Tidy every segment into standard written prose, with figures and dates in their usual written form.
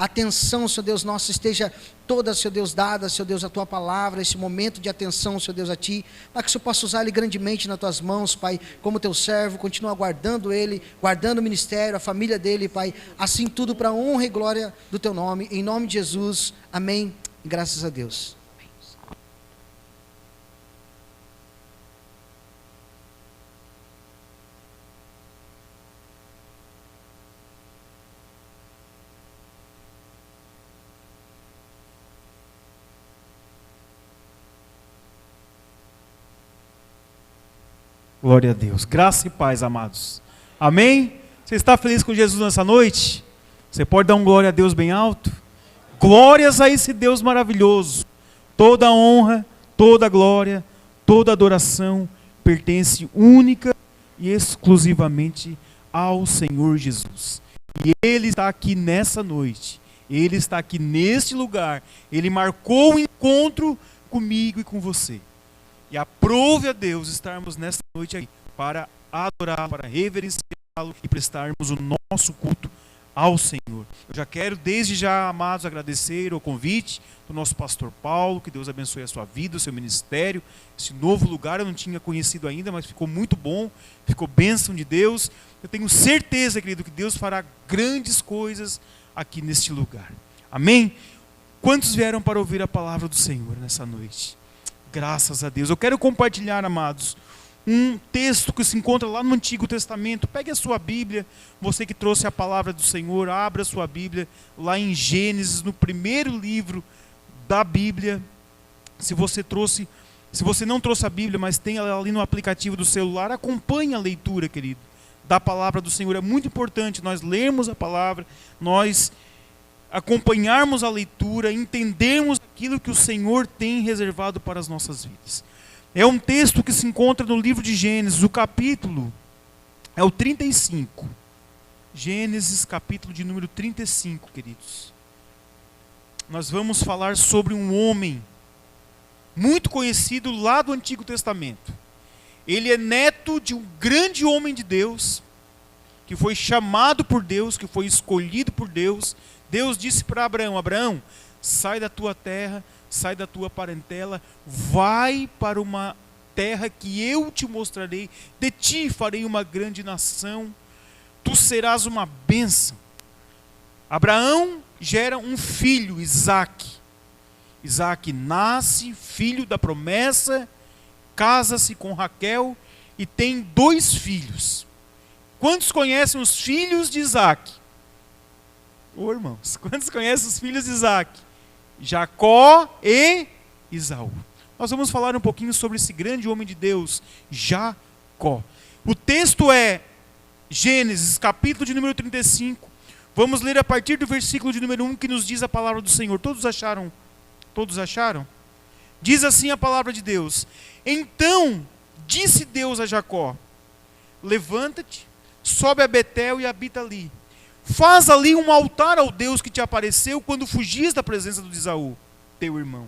atenção, Senhor Deus nosso, esteja toda, Senhor Deus, dada, Senhor Deus, a Tua palavra, esse momento de atenção, Senhor Deus, a Ti, para que o Senhor possa usar ele grandemente nas Tuas mãos, Pai, como Teu servo, continua guardando ele, guardando o ministério, a família dele, Pai, assim tudo para a honra e glória do Teu nome, em nome de Jesus, amém, e graças a Deus. Glória a Deus. Graça e paz, amados. Amém? Você está feliz com Jesus nessa noite? Você pode dar um glória a Deus bem alto? Glórias a esse Deus maravilhoso. Toda honra, toda glória, toda adoração pertence única e exclusivamente ao Senhor Jesus. E Ele está aqui nessa noite. Ele está aqui neste lugar. Ele marcou o encontro comigo e com você. E aprove a Deus estarmos nesta noite aqui para adorar, para reverenciá-lo e prestarmos o nosso culto ao Senhor. Eu já quero, desde já, amados, agradecer o convite do nosso pastor Paulo, que Deus abençoe a sua vida, o seu ministério, esse novo lugar. Eu não tinha conhecido ainda, mas ficou muito bom, ficou bênção de Deus. Eu tenho certeza, querido, que Deus fará grandes coisas aqui neste lugar. Amém? Quantos vieram para ouvir a palavra do Senhor nessa noite? Graças a Deus. Eu quero compartilhar, amados, um texto que se encontra lá no Antigo Testamento. Pegue a sua Bíblia, você que trouxe a palavra do Senhor, abra a sua Bíblia lá em Gênesis, no primeiro livro da Bíblia. Se você não trouxe a Bíblia, mas tem ela ali no aplicativo do celular, acompanhe a leitura, querido, da palavra do Senhor. É muito importante nós lermos a palavra, nós acompanharmos a leitura, entendermos aquilo que o Senhor tem reservado para as nossas vidas. É um texto que se encontra no livro de Gênesis, o capítulo é o 35. Gênesis, capítulo de número 35, queridos. Nós vamos falar sobre um homem muito conhecido lá do Antigo Testamento. Ele é neto de um grande homem de Deus, que foi chamado por Deus, que foi escolhido por Deus. Deus disse para Abraão: Abraão, sai da tua terra, sai da tua parentela, vai para uma terra que eu te mostrarei, de ti farei uma grande nação, tu serás uma bênção. Abraão gera um filho, Isaque. Isaque nasce, filho da promessa, casa-se com Raquel e tem 2 filhos. Quantos conhecem os filhos de Isaque? Ô irmãos, quantos conhecem os filhos de Isaque? Jacó e Esaú. Nós vamos falar um pouquinho sobre esse grande homem de Deus, Jacó. O texto é Gênesis, capítulo de número 35. Vamos ler a partir do versículo de número 1, que nos diz a palavra do Senhor. Todos acharam? Todos acharam? Diz assim a palavra de Deus: Então disse Deus a Jacó: levanta-te, sobe a Betel e habita ali. Faz ali um altar ao Deus que te apareceu quando fugias da presença de Esaú, teu irmão.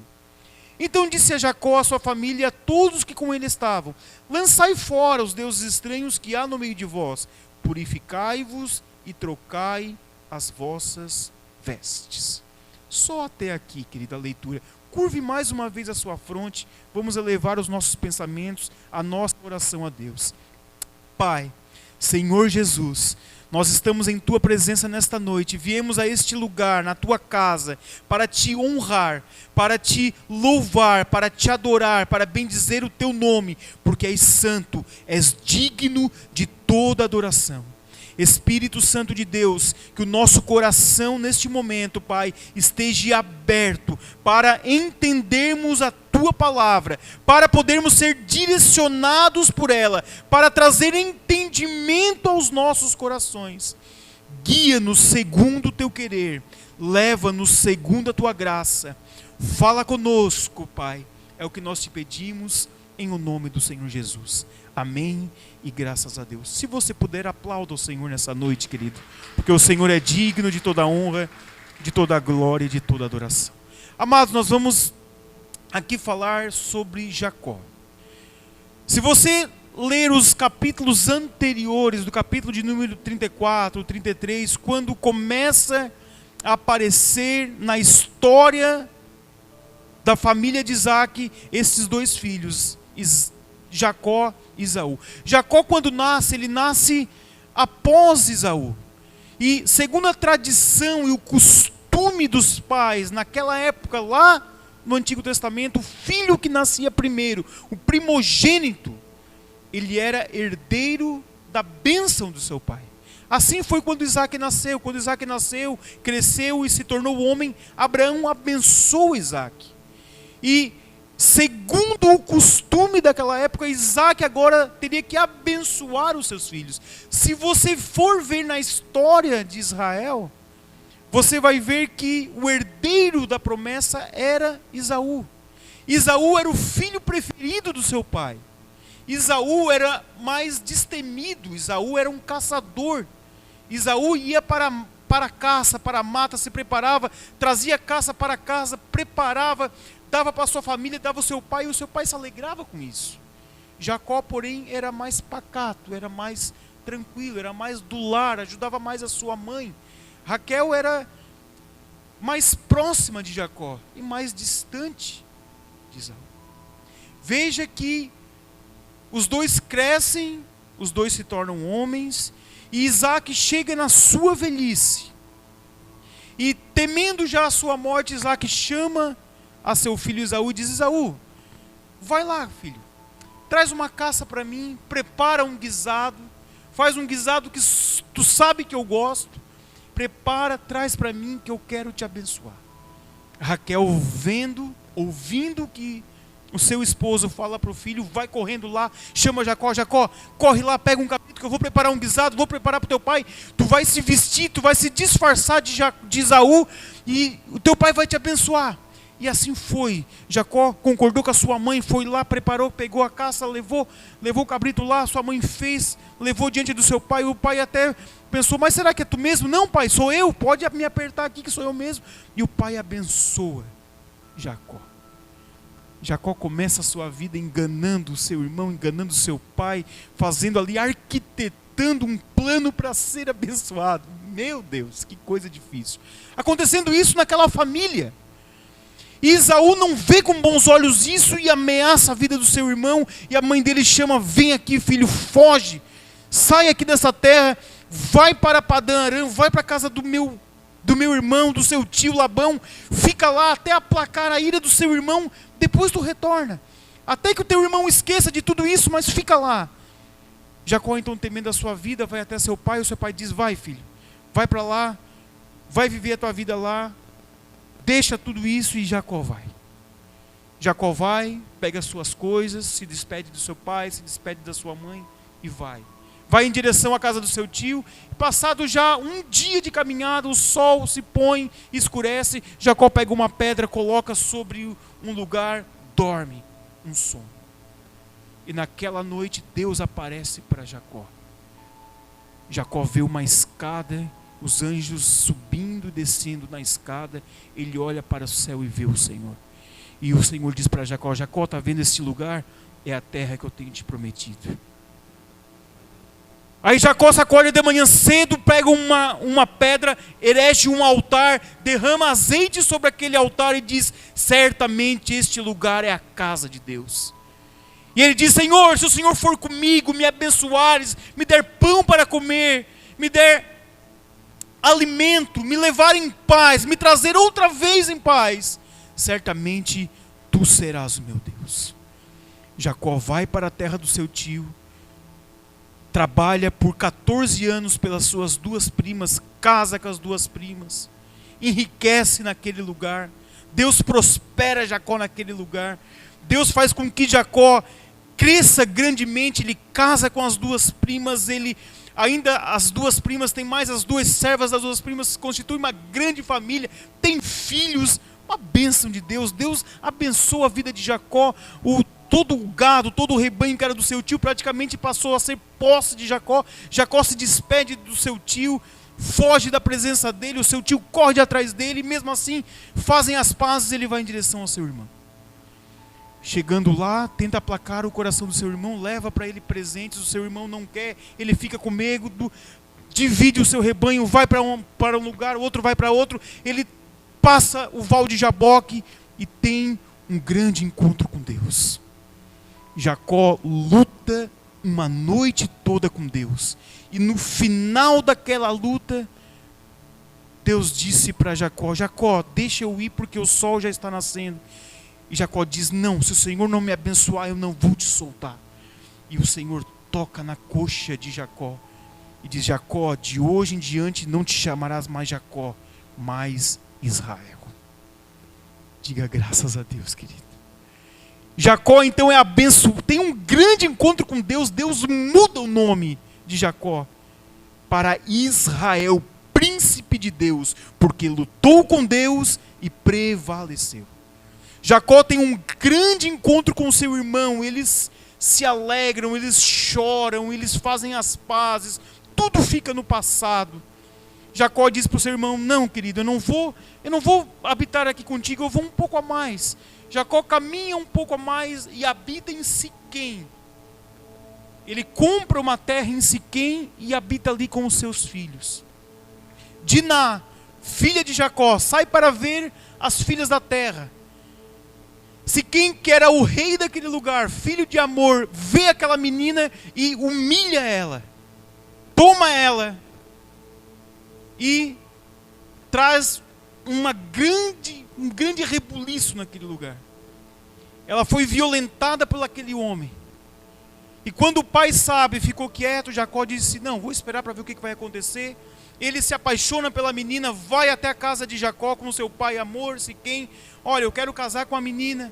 Então disse a Jacó, a sua família e a todos que com ele estavam: lançai fora os deuses estranhos que há no meio de vós, purificai-vos e trocai as vossas vestes. Só até aqui, querida leitura. Curve mais uma vez a sua fronte, vamos elevar os nossos pensamentos, a nossa oração a Deus. Pai, Senhor Jesus, nós estamos em Tua presença nesta noite, viemos a este lugar, na Tua casa, para Te honrar, para Te louvar, para Te adorar, para bendizer o Teu nome, porque és santo, és digno de toda adoração. Espírito Santo de Deus, que o nosso coração neste momento, Pai, esteja aberto para entendermos a Tua palavra, para podermos ser direcionados por ela, para trazer entendimento aos nossos corações. Guia-nos segundo o Teu querer, leva-nos segundo a Tua graça. Fala conosco, Pai, é o que nós Te pedimos em o nome do Senhor Jesus. Amém e graças a Deus. Se você puder, aplauda o Senhor nessa noite, querido, porque o Senhor é digno de toda honra, de toda glória e de toda adoração. Amados, nós vamos aqui falar sobre Jacó. Se você ler os capítulos anteriores, do capítulo de número 34, 33, quando começa a aparecer na história da família de Isaac, esses dois filhos, Jacó e Esaú. Jacó, quando nasce, ele nasce após Esaú. E segundo a tradição e o costume dos pais, naquela época lá no Antigo Testamento, o filho que nascia primeiro, o primogênito, ele era herdeiro da bênção do seu pai. Assim foi quando Isaac nasceu. Quando Isaac nasceu, cresceu e se tornou homem, Abraão abençoou Isaac. E segundo o costume daquela época, Isaac agora teria que abençoar os seus filhos. Se você for ver na história de Israel, você vai ver que o herdeiro da promessa era Esaú. Esaú era o filho preferido do seu pai. Esaú era mais destemido, Esaú era um caçador. Esaú ia para a caça, para a mata, se preparava, trazia caça para casa, preparava, dava para a sua família, dava ao seu pai, e o seu pai se alegrava com isso. Jacó, porém, era mais pacato, era mais tranquilo, era mais do lar, ajudava mais a sua mãe. Raquel era mais próxima de Jacó e mais distante de Esaú. Veja que os dois crescem, os dois se tornam homens, e Isaac chega na sua velhice. E temendo já a sua morte, Isaac chama a seu filho Esaú e diz: Esaú, vai lá, filho, traz uma caça para mim, prepara um guisado, faz um guisado que tu sabe que eu gosto, prepara, traz para mim que eu quero te abençoar. Raquel ouvindo que o seu esposo fala para o filho, vai correndo lá, chama Jacó, Jacó, corre lá, pega um cabrito que eu vou preparar um guisado, vou preparar para o teu pai, tu vai se vestir, tu vai se disfarçar de Esaú, e o teu pai vai te abençoar. E assim foi. Jacó concordou com a sua mãe, foi lá, preparou, pegou a caça, levou o cabrito lá, sua mãe fez, levou diante do seu pai. O pai até pensou: mas será que é tu mesmo? Não, pai, sou eu, pode me apertar aqui que sou eu mesmo. E o pai abençoa Jacó. Jacó começa a sua vida enganando o seu irmão, enganando o seu pai, fazendo ali, arquitetando um plano para ser abençoado. Meu Deus, que coisa difícil. Acontecendo isso naquela família. E Esaú não vê com bons olhos isso e ameaça a vida do seu irmão. E a mãe dele chama: vem aqui, filho, foge, sai aqui dessa terra, vai para Padã Arã, vai para a casa do meu irmão, do seu tio Labão, fica lá até aplacar a ira do seu irmão, depois tu retorna, até que o teu irmão esqueça de tudo isso, mas fica lá. Jacó, então, temendo a sua vida, vai até seu pai. O seu pai diz: vai, filho, vai para lá, vai viver a tua vida lá, deixa tudo isso. E Jacó vai, pega as suas coisas, se despede do seu pai, se despede da sua mãe e vai em direção à casa do seu tio. Passado já um dia de caminhada, o sol se põe, escurece. Jacó pega uma pedra, coloca sobre um lugar, dorme um sono. E naquela noite Deus aparece para Jacó. Jacó vê uma escada, os anjos subindo e descendo na escada. Ele olha para o céu e vê o Senhor. E o Senhor diz para Jacó: Jacó, está vendo este lugar? É a terra que eu tenho te prometido. Aí Jacó se acorda de manhã cedo, pega uma pedra, erege um altar, derrama azeite sobre aquele altar e diz: certamente este lugar é a casa de Deus. E ele diz: Senhor, se o Senhor for comigo, me abençoares, me der pão para comer, me der alimento, me levar em paz, me trazer outra vez em paz, certamente tu serás o meu Deus. Jacó vai para a terra do seu tio, trabalha por 14 anos pelas suas duas primas, casa com as duas primas, enriquece naquele lugar. Deus prospera Jacó naquele lugar. Deus faz com que Jacó cresça grandemente. Ele casa com as duas primas, ainda as duas primas têm mais as duas servas das duas primas, constitui uma grande família, tem filhos, uma bênção de Deus. Deus abençoa a vida de Jacó. Todo o gado, todo o rebanho que era do seu tio praticamente passou a ser posse de Jacó. Jacó se despede do seu tio, foge da presença dele, o seu tio corre atrás dele, e mesmo assim fazem as pazes. Ele vai em direção ao seu irmão. Chegando lá, tenta aplacar o coração do seu irmão, leva para ele presentes. O seu irmão não quer, ele fica com medo. divide o seu rebanho, vai para um lugar, o outro vai para outro. Ele passa o Val de Jaboque e tem um grande encontro com Deus. Jacó luta uma noite toda com Deus. E no final daquela luta, Deus disse para Jacó: Jacó, deixa eu ir porque o sol já está nascendo. E Jacó diz: não, se o Senhor não me abençoar, eu não vou te soltar. E o Senhor toca na coxa de Jacó e diz: Jacó, de hoje em diante não te chamarás mais Jacó, mas Israel. Diga graças a Deus, querido. Jacó então é abençoado, tem um grande encontro com Deus. Deus muda o nome de Jacó para Israel, príncipe de Deus, porque lutou com Deus e prevaleceu. Jacó tem um grande encontro com seu irmão, eles se alegram, eles choram, eles fazem as pazes, tudo fica no passado. Jacó diz para o seu irmão: não, querido, eu não vou habitar aqui contigo, eu vou um pouco a mais. Jacó caminha um pouco a mais e habita em Siquém. Ele compra uma terra em Siquém e habita ali com os seus filhos. Diná, filha de Jacó, sai para ver as filhas da terra. Siquém, que era o rei daquele lugar, filho de Amor, vê aquela menina e humilha ela, toma ela e traz um grande rebuliço naquele lugar. Ela foi violentada por aquele homem. E quando o pai sabe, ficou quieto, Jacó disse: não, vou esperar para ver o que vai acontecer. Ele se apaixona pela menina, vai até a casa de Jacó com seu pai Amor, Siquém. Olha, eu quero casar com a menina.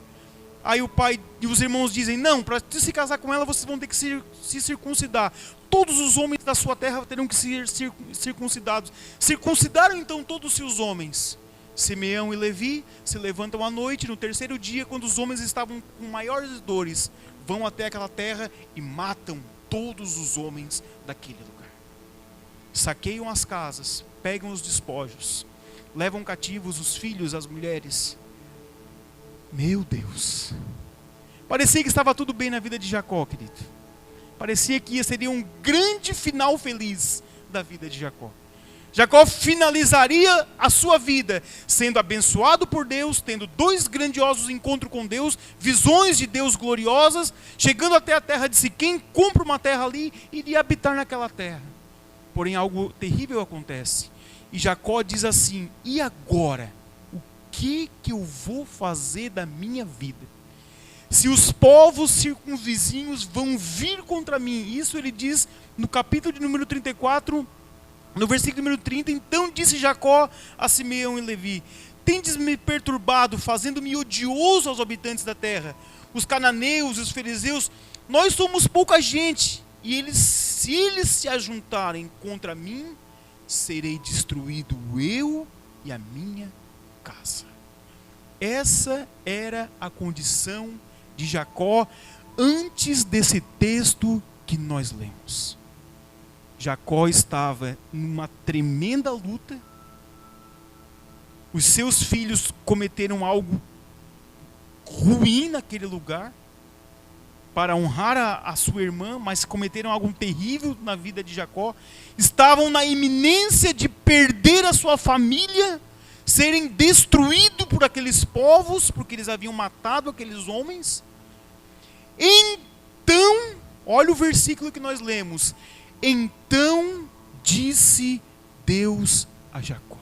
Aí o pai e os irmãos dizem: não, para se casar com ela vocês vão ter que se circuncidar. Todos os homens da sua terra terão que ser circuncidados. Circuncidaram então todos os homens. Simeão e Levi se levantam à noite, no terceiro dia, quando os homens estavam com maiores dores, vão até aquela terra e matam todos os homens daquele lugar. Saqueiam as casas, pegam os despojos, levam cativos os filhos, as mulheres. Meu Deus! Parecia que estava tudo bem na vida de Jacó, querido. Parecia que seria um grande final feliz da vida de Jacó. Jacó finalizaria a sua vida sendo abençoado por Deus, tendo 2 grandiosos encontros com Deus, visões de Deus gloriosas, chegando até a terra de Siquém, compra uma terra ali e iria habitar naquela terra. Porém, algo terrível acontece. E Jacó diz assim: e agora? O que eu vou fazer da minha vida? Se os povos circunvizinhos vão vir contra mim, isso ele diz no capítulo de número 34, no versículo número 30, então disse Jacó a Simeão e Levi: tendes-me perturbado, fazendo-me odioso aos habitantes da terra. Os cananeus, os fariseus, nós somos pouca gente, e se eles se ajuntarem contra mim, serei destruído eu e a minha casa. Essa era a condição de Jacó antes desse texto que nós lemos. Jacó estava numa tremenda luta. Os seus filhos cometeram algo ruim naquele lugar para honrar a sua irmã, mas cometeram algo terrível na vida de Jacó. Estavam na iminência de perder a sua família, serem destruídos por aqueles povos, porque eles haviam matado aqueles homens. Então, olha o versículo que nós lemos: então disse Deus a Jacó.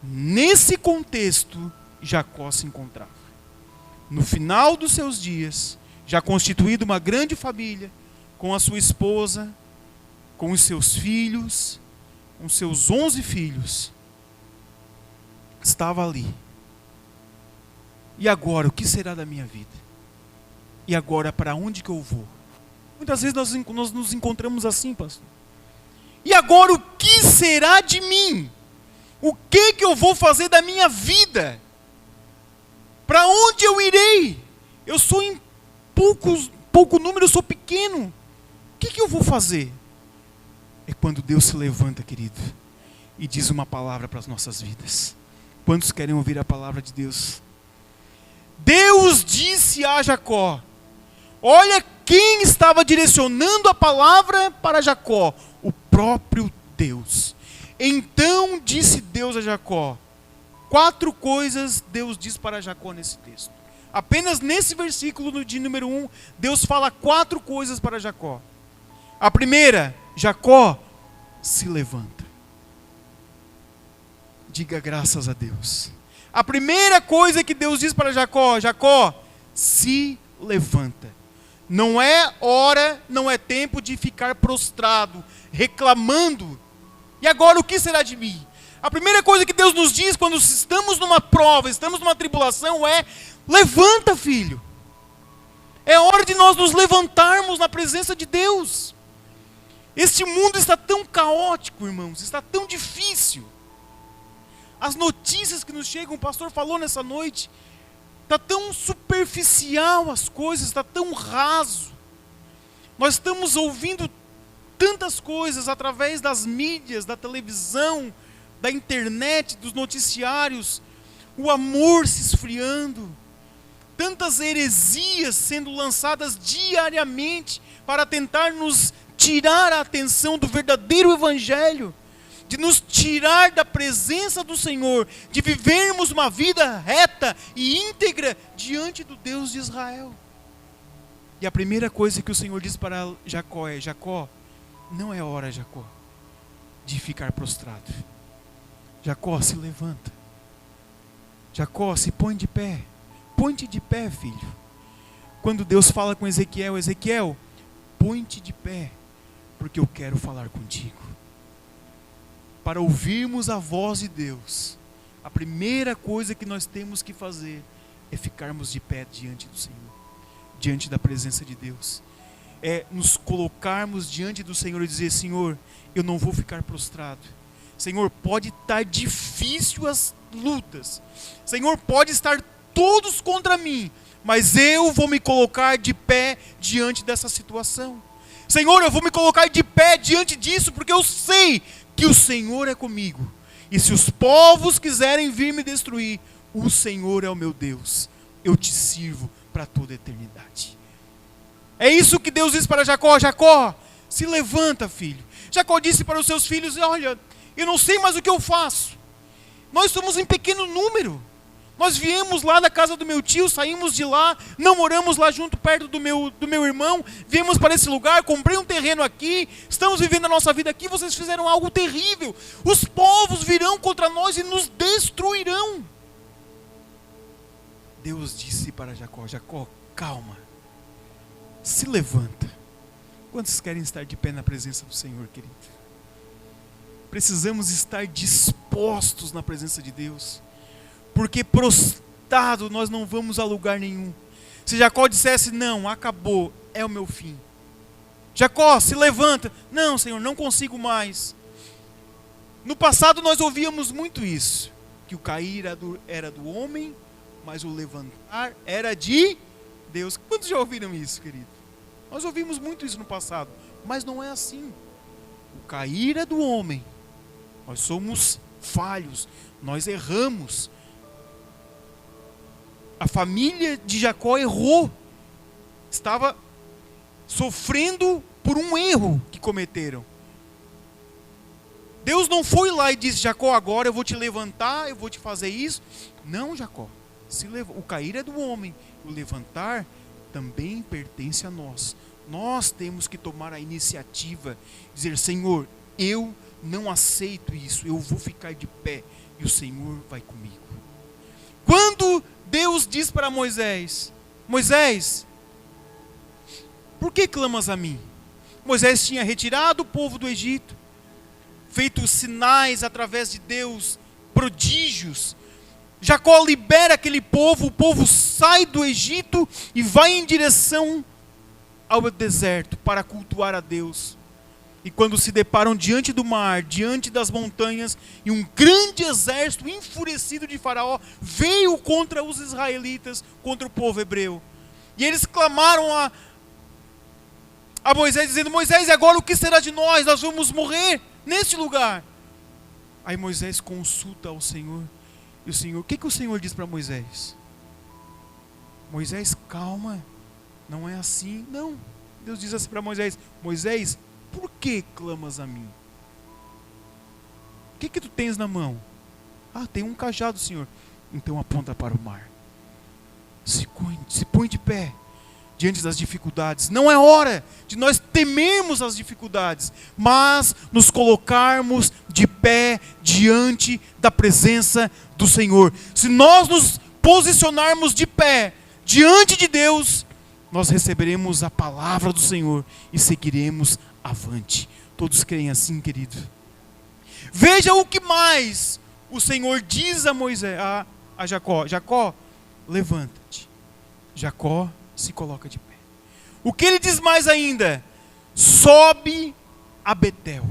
Nesse contexto, Jacó se encontrava. No final dos seus dias, já constituído uma grande família, com a sua esposa, com os seus filhos, com seus 11 filhos, estava ali. E agora, o que será da minha vida? E agora, para onde que eu vou? Muitas vezes nós nos encontramos assim, pastor. E agora, o que será de mim? O que eu vou fazer da minha vida? Para onde eu irei? Eu sou em pouco número, eu sou pequeno. O que eu vou fazer? É quando Deus se levanta, querido, e diz uma palavra para as nossas vidas. Quantos querem ouvir a palavra de Deus? Deus disse a Jacó. Olha quem estava direcionando a palavra para Jacó: o próprio Deus. Então disse Deus a Jacó. 4 coisas Deus diz para Jacó nesse texto. Apenas nesse versículo de número 1, Deus fala 4 coisas para Jacó. A primeira, Jacó, se levanta. Diga graças a Deus. A primeira coisa que Deus diz para Jacó, Jacó, se levanta. Não é hora, não é tempo de ficar prostrado, reclamando. E agora o que será de mim? A primeira coisa que Deus nos diz quando estamos numa prova, estamos numa tribulação é: levanta, filho. É hora de nós nos levantarmos na presença de Deus. Este mundo está tão caótico, irmãos, está tão difícil. As notícias que nos chegam, o pastor falou nessa noite, está tão superficial as coisas, está tão raso. Nós estamos ouvindo tantas coisas através das mídias, da televisão, da internet, dos noticiários, o amor se esfriando, tantas heresias sendo lançadas diariamente para tentar nos tirar a atenção do verdadeiro evangelho, de nos tirar da presença do Senhor, de vivermos uma vida reta e íntegra diante do Deus de Israel. E a primeira coisa que o Senhor diz para Jacó é: Jacó, não é hora, Jacó, de ficar prostrado. Jacó, se levanta. Jacó, se põe de pé. Põe-te de pé, filho. Quando Deus fala com Ezequiel, Ezequiel, põe-te de pé, porque eu quero falar contigo. Para ouvirmos a voz de Deus, a primeira coisa que nós temos que fazer é ficarmos de pé diante do Senhor, diante da presença de Deus. É nos colocarmos diante do Senhor e dizer: Senhor, eu não vou ficar prostrado. Senhor, pode estar difícil as lutas. Senhor, pode estar todos contra mim, mas eu vou me colocar de pé diante dessa situação. Senhor, eu vou me colocar de pé diante disso, porque eu sei que o Senhor é comigo. E se os povos quiserem vir me destruir, o Senhor é o meu Deus. Eu te sirvo para toda a eternidade. É isso que Deus diz para Jacó: Jacó, se levanta, filho. Jacó disse para os seus filhos: olha, eu não sei mais o que eu faço. Nós somos em pequeno número. Nós viemos lá da casa do meu tio, saímos de lá, não moramos lá junto, perto do meu irmão, viemos para esse lugar, comprei um terreno aqui, estamos vivendo a nossa vida aqui, vocês fizeram algo terrível. Os povos virão contra nós e nos destruirão. Deus disse para Jacó: Jacó, calma, se levanta. Quantos querem estar de pé na presença do Senhor, querido? Precisamos estar dispostos na presença de Deus, porque prostrado nós não vamos a lugar nenhum. Se Jacó dissesse: não, acabou, é o meu fim. Jacó, se levanta. Não, Senhor, não consigo mais. No passado nós ouvíamos muito isso, que o cair era do homem, mas o levantar era de Deus. Quantos já ouviram isso, querido? Nós ouvimos muito isso no passado, mas não é assim. O cair é do homem. Nós somos falhos, nós erramos. A família de Jacó errou. Estava sofrendo por um erro que cometeram. Deus não foi lá e disse: Jacó, agora eu vou te levantar, eu vou te fazer isso. Não, Jacó. O cair é do homem, o levantar também pertence a nós. Nós temos que tomar a iniciativa, dizer: Senhor, eu não aceito isso, eu vou ficar de pé e o Senhor vai comigo. Quando Deus diz para Moisés: Moisés, por que clamas a mim? Moisés tinha retirado o povo do Egito, feito sinais através de Deus, prodígios. Jacó libera aquele povo, o povo sai do Egito e vai em direção ao deserto para cultuar a Deus. E quando se deparam diante do mar, diante das montanhas, e um grande exército enfurecido de Faraó veio contra os israelitas, contra o povo hebreu. E eles clamaram a Moisés, dizendo: Moisés, agora o que será de nós? Nós vamos morrer neste lugar. Aí Moisés consulta ao Senhor. E o Senhor, o que o Senhor diz para Moisés? Moisés, calma, não é assim. Não, Deus diz assim para Moisés: Moisés, por que clamas a mim? que tu tens na mão? Ah, tem um cajado, Senhor. Então aponta para o mar. Se põe de pé diante das dificuldades. Não é hora de nós temermos as dificuldades, mas nos colocarmos de pé diante da presença do Senhor. Se nós nos posicionarmos de pé diante de Deus, nós receberemos a palavra do Senhor e seguiremos avante. Todos creem assim, querido? Veja o que mais o Senhor diz a Moisés, a Jacó: Jacó, levanta-te. Jacó se coloca de pé. O que ele diz mais ainda? Sobe a Betel.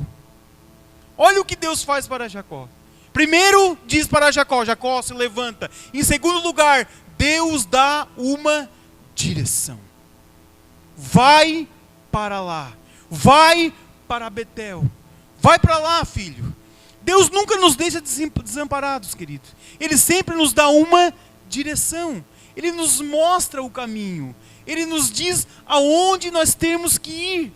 Olha o que Deus faz para Jacó. Primeiro diz para Jacó: Jacó, se levanta. Em segundo lugar, Deus dá uma direção. Vai para lá. Vai para Betel. Vai para lá, filho. Deus nunca nos deixa desamparados, querido. Ele sempre nos dá uma direção. Ele nos mostra o caminho. Ele nos diz aonde nós temos que ir.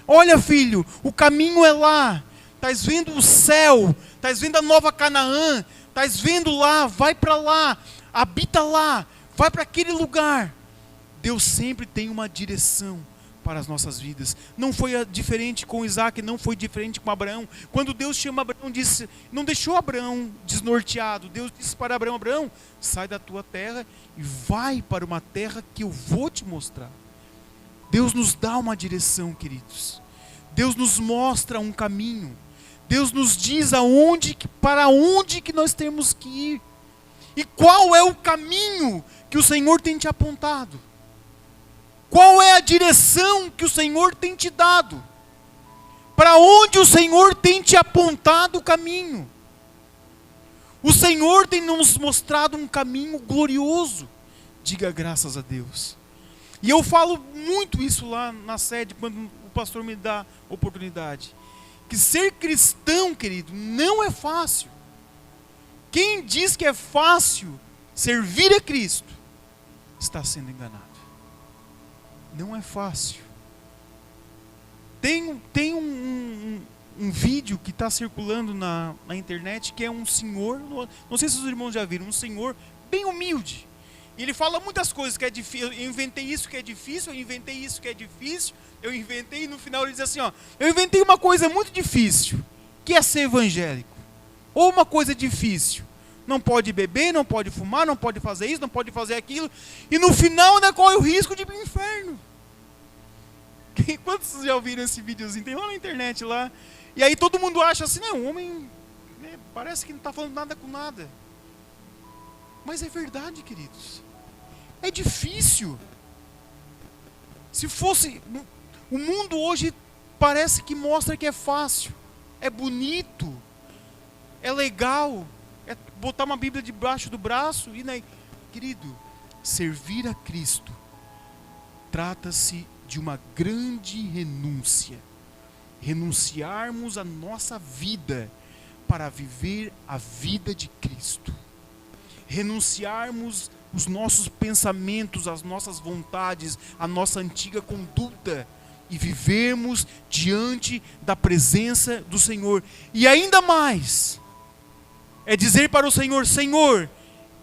Olha, filho, o caminho é lá. Estás vendo o céu, estás vendo a nova Canaã, estás vendo lá, vai para lá, habita lá, vai para aquele lugar. Deus sempre tem uma direção para as nossas vidas. Não foi diferente com Isaac, não foi diferente com Abraão. Quando Deus chama Abraão, não deixou Abraão desnorteado. Deus disse para Abraão: Abraão, sai da tua terra e vai para uma terra que eu vou te mostrar. Deus nos dá uma direção, queridos. Deus nos mostra um caminho. Deus nos diz para onde que nós temos que ir. E qual é o caminho que o Senhor tem te apontado? Qual é a direção que o Senhor tem te dado? Para onde o Senhor tem te apontado o caminho? O Senhor tem nos mostrado um caminho glorioso. Diga graças a Deus. E eu falo muito isso lá na sede, quando o pastor me dá oportunidade. Que ser cristão, querido, não é fácil. Quem diz que é fácil servir a Cristo, está sendo enganado. Não é fácil. Tem um vídeo que está circulando na internet, que é um senhor, não sei se os irmãos já viram, um senhor bem humilde. E ele fala muitas coisas que é difícil. Eu inventei isso que é difícil, eu inventei isso que é difícil, eu inventei, e no final ele diz assim, ó: eu inventei uma coisa muito difícil, que é ser evangélico. Ou uma coisa difícil: não pode beber, não pode fumar, não pode fazer isso, não pode fazer aquilo. E no final ainda corre o risco de ir para o inferno. Quantos já ouviram esse videozinho? Tem lá na internet lá. E aí todo mundo acha assim: não, o homem, né, parece que não está falando nada com nada. Mas é verdade, queridos. É difícil. Se fosse... O mundo hoje parece que mostra que é fácil. É bonito. É legal. É botar uma Bíblia debaixo do braço e, né? Querido, servir a Cristo trata-se de uma grande renúncia. Renunciarmos a nossa vida para viver a vida de Cristo. Renunciarmos os nossos pensamentos, as nossas vontades, a nossa antiga conduta e vivermos diante da presença do Senhor. E ainda mais, é dizer para o Senhor: Senhor,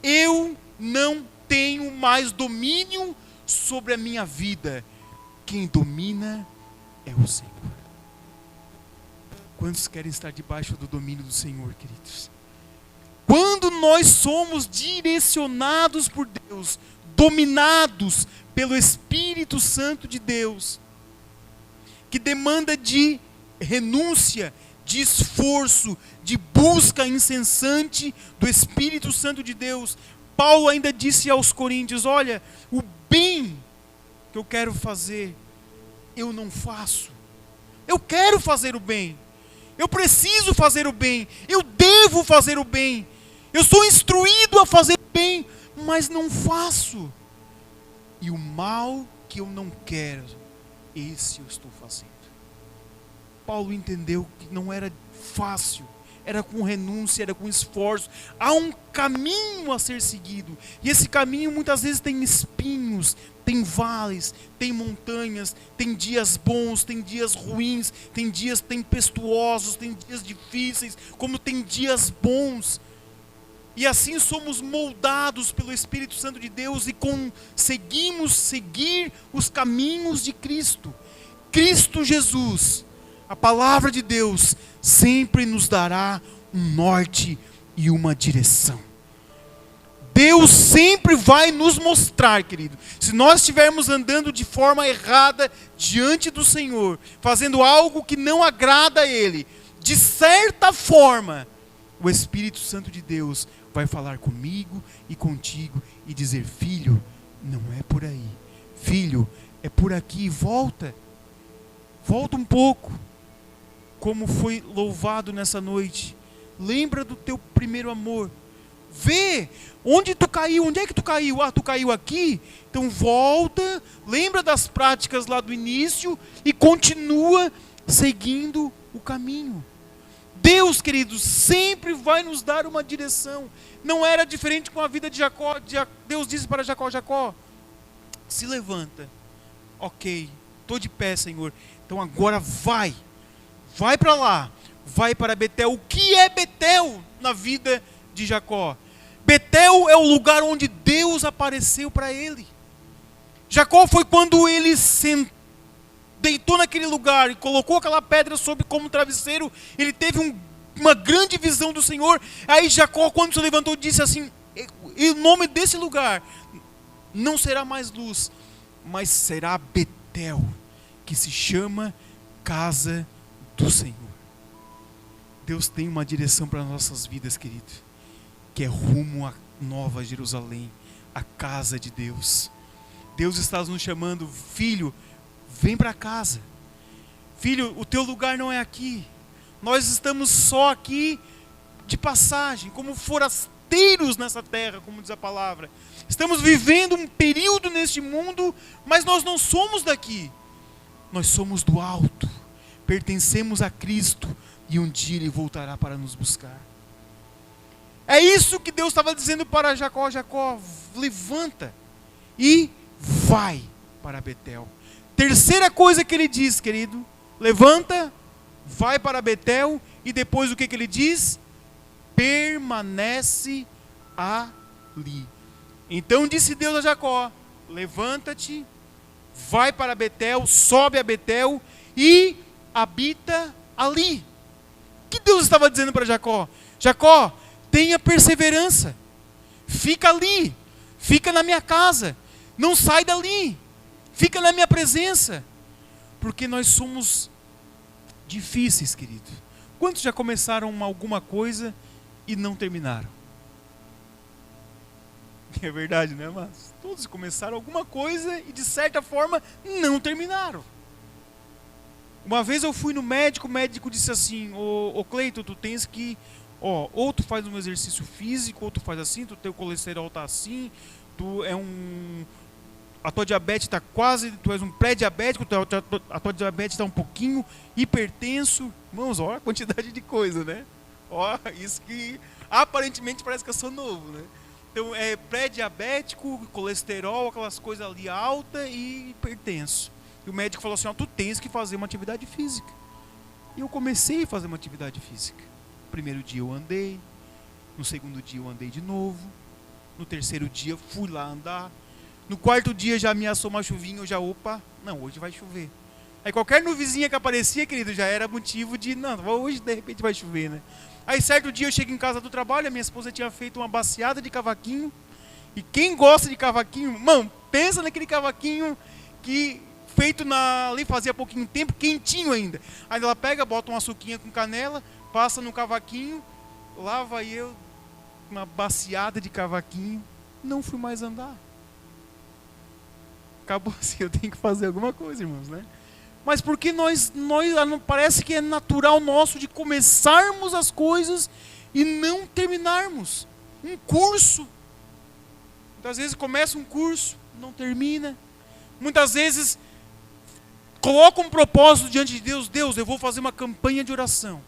eu não tenho mais domínio sobre a minha vida. Quem domina é o Senhor. Quantos querem estar debaixo do domínio do Senhor, queridos? Quando nós somos direcionados por Deus, dominados pelo Espírito Santo de Deus, que demanda de renúncia, de esforço, de busca incessante do Espírito Santo de Deus. Paulo ainda disse aos Coríntios: olha, o bem que eu quero fazer, eu não faço. Eu quero fazer o bem. Eu preciso fazer o bem. Eu devo fazer o bem. Eu sou instruído a fazer o bem, mas não faço. E o mal que eu não quero, esse eu estou fazendo. Paulo entendeu que não era fácil era com renúncia, era com esforço. Há um caminho a ser seguido. E esse caminho muitas vezes tem espinhos, tem vales, tem montanhas, tem dias bons, tem dias ruins, tem dias tempestuosos, tem dias difíceis, como tem dias bons. E assim somos moldados pelo Espírito Santo de Deus e conseguimos seguir os caminhos de Cristo. Cristo Jesus, a palavra de Deus, sempre nos dará um norte e uma direção. Deus sempre vai nos mostrar, querido. Se nós estivermos andando de forma errada diante do Senhor, fazendo algo que não agrada a Ele, de certa forma, o Espírito Santo de Deus vai falar comigo e contigo e dizer: filho, não é por aí. Filho, é por aqui, volta. Volta um pouco. Como foi louvado nessa noite. Lembra do teu primeiro amor. Vê onde tu caiu, onde é que tu caiu? Ah, tu caiu aqui? Então volta, lembra das práticas lá do início e continua seguindo o caminho. Deus, queridos, sempre vai nos dar uma direção. Não era diferente com a vida de Jacó. Deus disse para Jacó: Jacó, se levanta. Ok, estou de pé, Senhor. Então agora vai para lá, vai para Betel. O que é Betel na vida de Jacó? Betel é o lugar onde Deus apareceu para ele. Jacó foi quando ele deitou naquele lugar e colocou aquela pedra como travesseiro. Ele teve uma grande visão do Senhor. Aí Jacó, quando se levantou, disse assim: e o nome desse lugar não será mais Luz, mas será Betel, que se chama Casa do Senhor. Deus tem uma direção para nossas vidas, querido, que é rumo à Nova Jerusalém, a casa de Deus. Deus está nos chamando: filho, vem para casa. Filho, o teu lugar não é aqui. Nós estamos só aqui de passagem, como forasteiros nessa terra, como diz a palavra. Estamos vivendo um período neste mundo, mas nós não somos daqui. Nós somos do alto, pertencemos a Cristo, e um dia Ele voltará para nos buscar. É isso que Deus estava dizendo para Jacó: Jacó, levanta e vai para Betel. Terceira coisa que Ele diz, querido: levanta, vai para Betel, e depois o que Ele diz? Permanece ali. Então disse Deus a Jacó: levanta-te, vai para Betel, sobe a Betel e habita ali. O que Deus estava dizendo para Jacó? Jacó, tenha perseverança, fica ali, fica na minha casa, não sai dali, fica na minha presença, porque nós somos difíceis, querido. Quantos já começaram alguma coisa e não terminaram? É verdade, né, mas todos começaram alguma coisa e de certa forma não terminaram. Uma vez eu fui no médico, o médico disse assim: ô Cleiton, tu tens que, ou tu faz um exercício físico, ou tu faz assim, tu teu colesterol tá assim, a tua diabetes está quase, tu és um pré-diabético, a tua diabetes está um pouquinho hipertenso. Irmãos, olha a quantidade de coisa, né? Ó, isso que aparentemente parece que eu sou novo, né? Então é pré-diabético, colesterol, aquelas coisas ali alta e hipertenso. E o médico falou assim: tu tens que fazer uma atividade física. E eu comecei a fazer uma atividade física. No primeiro dia eu andei, no segundo dia eu andei de novo, no terceiro dia fui lá andar, no quarto dia já ameaçou uma chuvinha, eu já, não, hoje vai chover. Aí qualquer nuvizinha que aparecia, querido, já era motivo de, não, hoje de repente vai chover, né? Aí certo dia eu chego em casa do trabalho, a minha esposa tinha feito uma baciada de cavaquinho, e quem gosta de cavaquinho, irmão, pensa naquele cavaquinho que feito ali fazia pouquinho tempo, quentinho ainda. Aí ela pega, bota uma suquinha com canela, passa no cavaquinho, lá vai eu, uma baciada de cavaquinho, não fui mais andar. Acabou assim, eu tenho que fazer alguma coisa, irmãos, né? Mas porque nós parece que é natural nosso de começarmos as coisas e não terminarmos. Um curso, muitas vezes começa um curso, não termina. Muitas vezes coloca um propósito diante de Deus: Deus, eu vou fazer uma campanha de oração.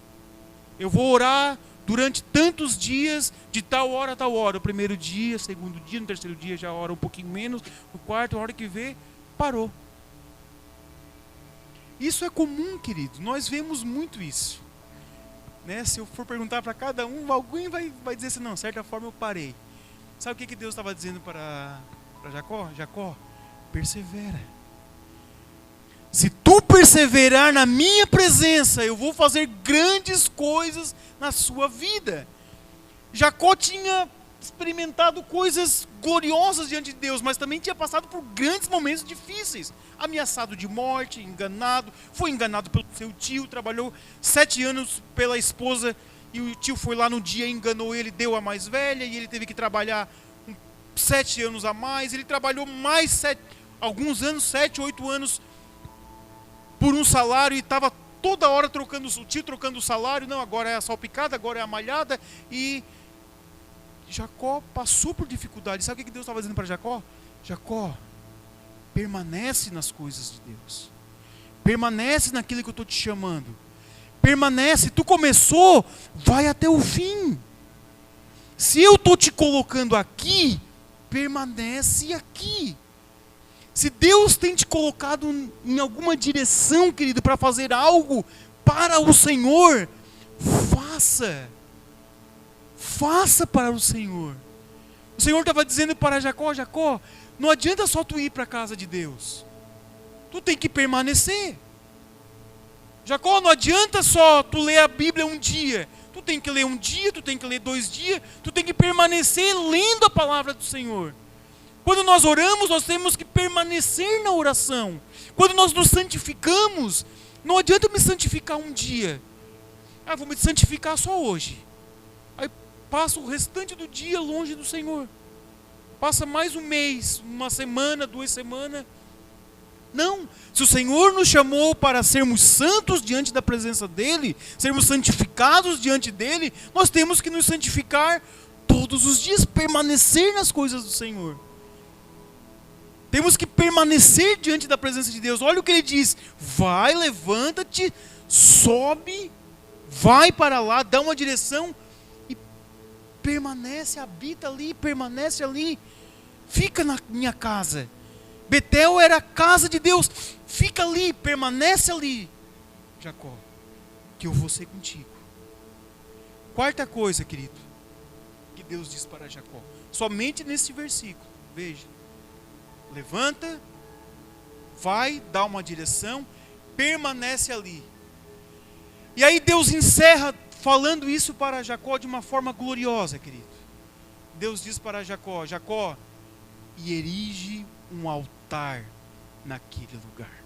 Eu vou orar durante tantos dias, de tal hora a tal hora. O primeiro dia, segundo dia, no terceiro dia já ora um pouquinho menos, no quarto, a hora que vê, parou. Isso é comum, querido. Nós vemos muito isso. Né? Se eu for perguntar para cada um, alguém vai dizer assim, não, de certa forma eu parei. Sabe o que Deus estava dizendo para Jacó? Jacó, persevera. Se tu perseverar na minha presença, eu vou fazer grandes coisas na sua vida. Jacó tinha experimentado coisas gloriosas diante de Deus, mas também tinha passado por grandes momentos difíceis. Ameaçado de morte, enganado, foi enganado pelo seu tio, trabalhou 7 anos pela esposa, e o tio foi lá no dia, enganou ele, deu a mais velha, e ele teve que trabalhar 7 anos a mais. Ele trabalhou mais alguns anos, 7, 8 anos, por um salário, e estava toda hora trocando, o tio trocando o salário. Não, agora é a salpicada, agora é a malhada. E Jacó passou por dificuldades. Sabe o que Deus estava dizendo para Jacó? Jacó, permanece nas coisas de Deus. Permanece naquilo que eu estou te chamando. Permanece, tu começou, vai até o fim. Se eu estou te colocando aqui, permanece aqui. Se Deus tem te colocado em alguma direção, querido, para fazer algo para o Senhor, faça. Faça para o Senhor. O Senhor estava dizendo para Jacó, Jacó, não adianta só tu ir para a casa de Deus. Tu tem que permanecer. Jacó, não adianta só tu ler a Bíblia um dia. Tu tem que ler um dia, tu tem que ler 2 dias, tu tem que permanecer lendo a palavra do Senhor. Quando nós oramos, nós temos que permanecer na oração. Quando nós nos santificamos, não adianta eu me santificar um dia. Vou me santificar só hoje. Aí passa o restante do dia longe do Senhor. Passa mais um mês, uma semana, 2 semanas. Não, se o Senhor nos chamou para sermos santos diante da presença dEle, sermos santificados diante dEle, nós temos que nos santificar todos os dias, permanecer nas coisas do Senhor. Temos que permanecer diante da presença de Deus. Olha o que ele diz: vai, levanta-te, sobe, vai para lá, dá uma direção e permanece, habita ali, permanece ali, fica na minha casa. Betel era a casa de Deus, fica ali, permanece ali, Jacó, que eu vou ser contigo. Quarta coisa, querido, que Deus diz para Jacó, somente nesse versículo, veja, levanta, vai, dá uma direção, permanece ali. E aí Deus encerra falando isso para Jacó de uma forma gloriosa, querido. Deus diz para Jacó, Jacó, e erige um altar naquele lugar.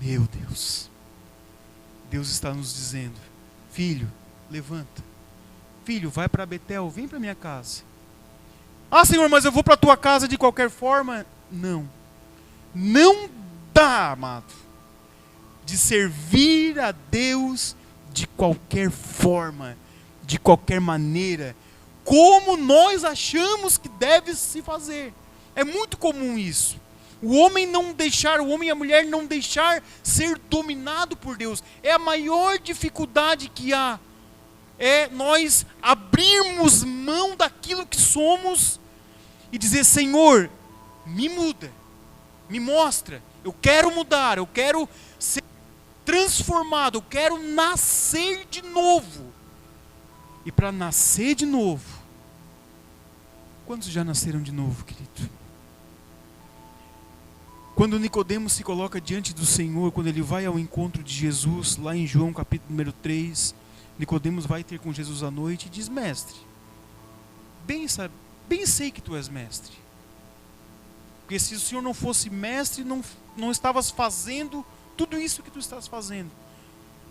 Meu Deus, Deus está nos dizendo, filho, levanta, filho, vai para Betel, vem para minha casa. Ah, Senhor, mas eu vou para a tua casa de qualquer forma. Não, não dá, amado, de servir a Deus de qualquer forma, de qualquer maneira, como nós achamos que deve se fazer. É muito comum isso. O homem e a mulher não deixar ser dominado por Deus. É a maior dificuldade que há. É nós abrirmos mão daquilo que somos e dizer, Senhor, me muda, me mostra. Eu quero mudar, eu quero ser transformado, eu quero nascer de novo. E para nascer de novo, quantos já nasceram de novo, querido? Quando Nicodemos se coloca diante do Senhor, quando ele vai ao encontro de Jesus, lá em João capítulo número 3, Nicodemos vai ter com Jesus à noite e diz, mestre, bem sei que tu és mestre. Porque se o Senhor não fosse mestre, não estavas fazendo tudo isso que tu estás fazendo.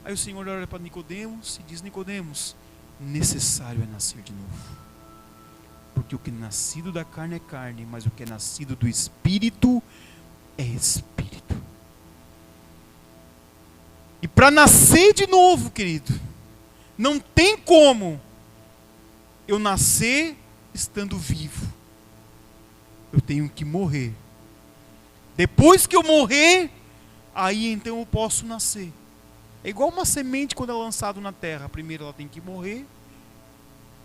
Aí o Senhor olha para Nicodemos e diz, Nicodemos, necessário é nascer de novo. Porque o que é nascido da carne é carne, mas o que é nascido do Espírito é Espírito. E para nascer de novo, querido, não tem como eu nascer estando vivo. Eu tenho que morrer. Depois que eu morrer, aí então eu posso nascer. É igual uma semente quando é lançada na terra. Primeiro ela tem que morrer,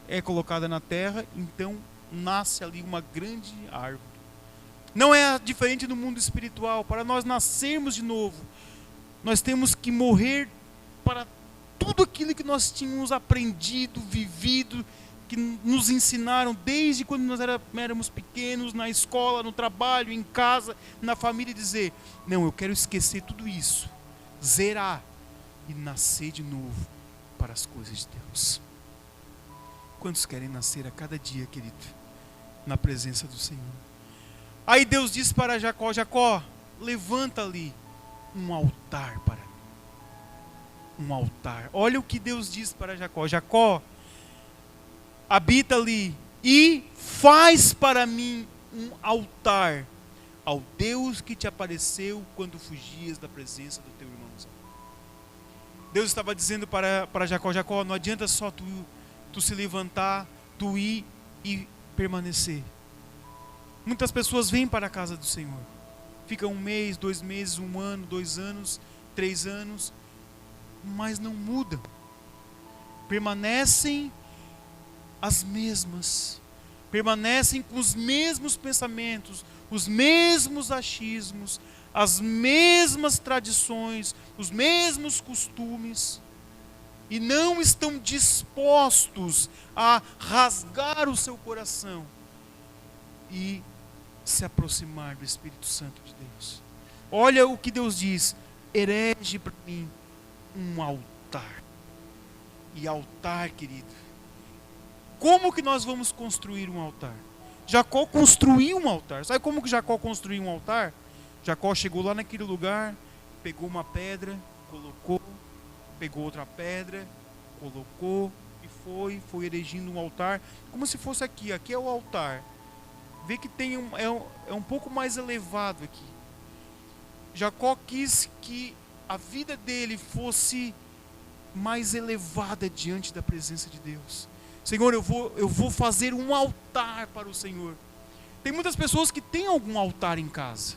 é colocada na terra, então nasce ali uma grande árvore. Não é diferente do mundo espiritual. Para nós nascermos de novo, nós temos que morrer para tudo aquilo que nós tínhamos aprendido, vivido, que nos ensinaram desde quando nós éramos pequenos, na escola, no trabalho, em casa, na família, e dizer: não, eu quero esquecer tudo isso, zerar e nascer de novo para as coisas de Deus. Quantos querem nascer a cada dia, querido, na presença do Senhor? Aí Deus disse para Jacó: Jacó, levanta ali um altar para mim. Um altar. Olha o que Deus disse para Jacó: Jacó, habita ali e faz para mim um altar ao Deus que te apareceu quando fugias da presença do teu irmão. Deus estava dizendo para Jacó: Jacó, não adianta só tu se levantar, tu ir e permanecer. Muitas pessoas vêm para a casa do Senhor, ficam 1 mês, 2 meses, 1 ano, 2 anos, 3 anos, mas não mudam, permanecem as mesmas, permanecem com os mesmos pensamentos, os mesmos achismos, as mesmas tradições, os mesmos costumes, e não estão dispostos a rasgar o seu coração e se aproximar do Espírito Santo de Deus. Olha o que Deus diz: erege para mim um altar. E altar, querido, como que nós vamos construir um altar? Jacó construiu um altar. Sabe como que Jacó construiu um altar? Jacó chegou lá naquele lugar, pegou uma pedra, colocou, pegou outra pedra, colocou e foi erigindo um altar, como se fosse aqui é o altar. Vê que tem é um pouco mais elevado aqui. Jacó quis que a vida dele fosse mais elevada diante da presença de Deus. Senhor, eu vou fazer um altar para o Senhor. Tem muitas pessoas que têm algum altar em casa.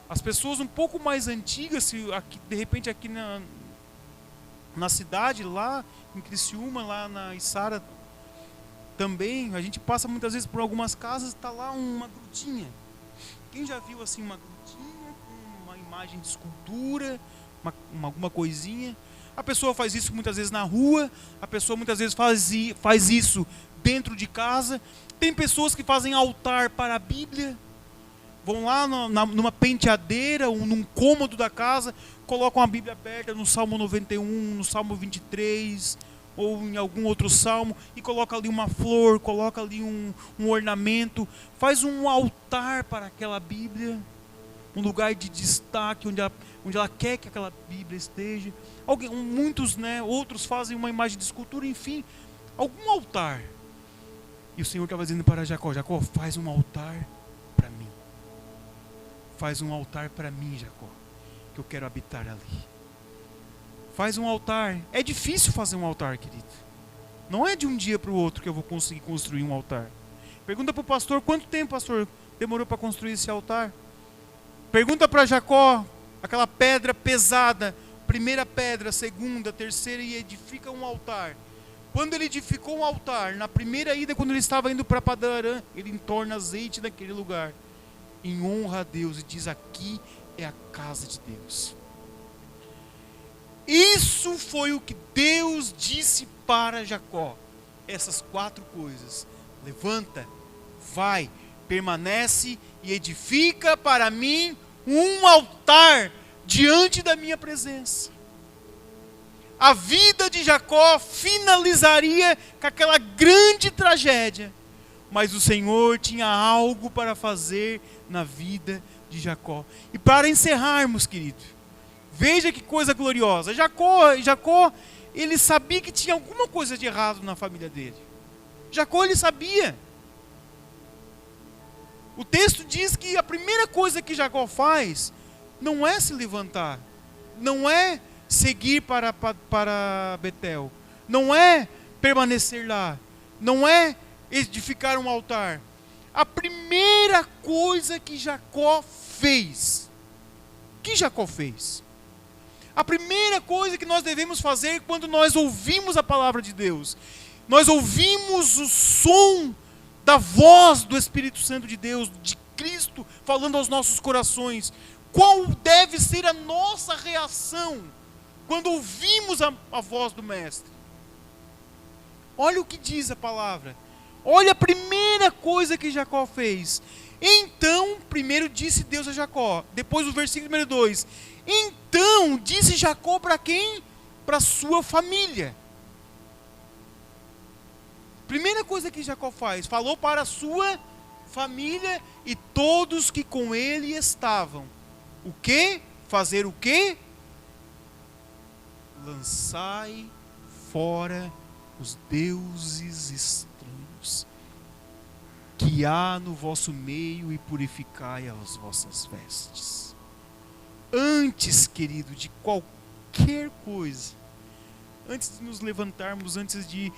As pessoas um pouco mais antigas, de repente aqui na cidade, lá em Criciúma, lá na Içara, também, a gente passa muitas vezes por algumas casas, está lá uma grutinha. Quem já viu assim uma grutinha com uma imagem de escultura, alguma coisinha? A pessoa faz isso muitas vezes na rua, a pessoa muitas vezes faz isso dentro de casa. Tem pessoas que fazem altar para a Bíblia, vão lá numa penteadeira ou num cômodo da casa, colocam a Bíblia aberta no Salmo 91, no Salmo 23, ou em algum outro salmo, e coloca ali uma flor, coloca ali um ornamento, faz um altar para aquela Bíblia, um lugar de destaque, onde ela quer que aquela Bíblia esteja. Muitos, outros fazem uma imagem de escultura, enfim, algum altar. E o Senhor estava dizendo para Jacó: Jacó, faz um altar para mim. Faz um altar para mim, Jacó, que eu quero habitar ali. Faz um altar. É difícil fazer um altar, querido. Não é de um dia para o outro que eu vou conseguir construir um altar. Pergunta para o pastor: quanto tempo, pastor, demorou para construir esse altar? Pergunta para Jacó, aquela pedra pesada, primeira pedra, segunda, terceira, e edifica um altar. Quando ele edificou um altar, na primeira ida, quando ele estava indo para Padarã, ele entorna azeite naquele lugar, em honra a Deus, e diz: aqui é a casa de Deus. Isso foi o que Deus disse para Jacó. Essas 4 coisas: levanta, vai, permanece e edifica para mim um altar diante da minha presença. A vida de Jacó finalizaria com aquela grande tragédia, mas o Senhor tinha algo para fazer na vida de Jacó. E para encerrarmos, querido, veja que coisa gloriosa. Jacó, ele sabia que tinha alguma coisa de errado na família dele. Jacó, ele sabia. O texto diz que a primeira coisa que Jacó faz não é se levantar, não é seguir para Betel, não é permanecer lá, não é edificar um altar. A primeira coisa que Jacó fez, A primeira coisa que nós devemos fazer quando nós ouvimos a palavra de Deus, nós ouvimos o som da voz do Espírito Santo de Deus, de Cristo falando aos nossos corações. Qual deve ser a nossa reação quando ouvimos a voz do Mestre? Olha o que diz a palavra. Olha a primeira coisa que Jacó fez. Então, primeiro disse Deus a Jacó. Depois o versículo número 2. Então, disse Jacó para quem? Para sua família. Primeira coisa que Jacó faz. Falou para a sua família e todos que com ele estavam. O quê? Fazer o quê? Lançai fora os deuses estranhos que há no vosso meio e purificai as vossas vestes. Antes, querido, de qualquer coisa, antes de nos levantarmos, antes de